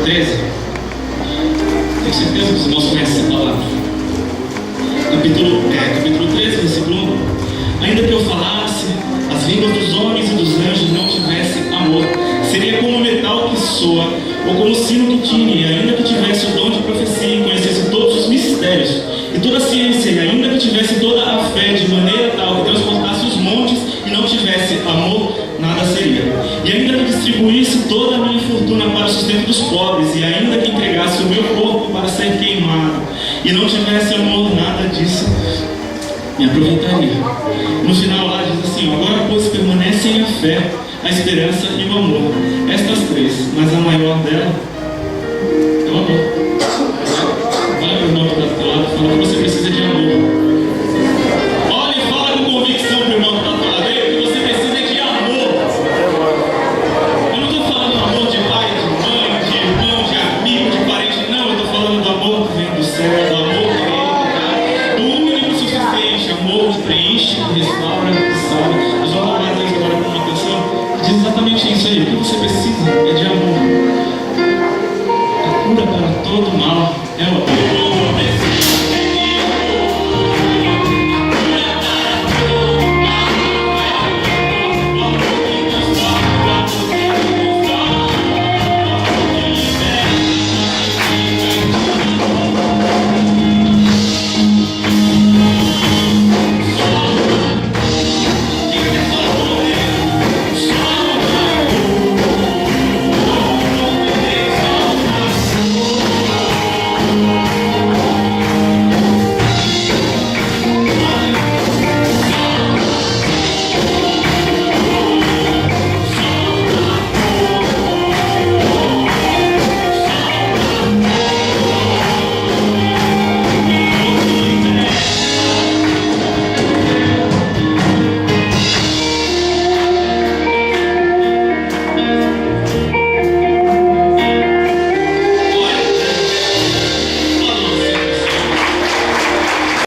13. Tenho certeza que os irmãos conhecem essa palavra. Capítulo 13, versículo 1. Ainda que eu falasse as línguas dos homens e dos anjos, não tivesse amor, seria como o metal que soa, ou como o sino que tine. E ainda que tivesse o dom de profecia e conhecesse todos os mistérios e toda a ciência, e ainda que tivesse toda a fé de maneira tal que transportasse os montes e não tivesse amor, nada seria. E ainda que distribuísse toda a minha fortuna para o sustento dos pobres, e ainda que entregasse o meu corpo para ser queimado, e não tivesse amor, nada disso me aproveitaria. No final lá diz assim: agora pois permanecem a fé, a esperança e o amor, estas três, mas a maior dela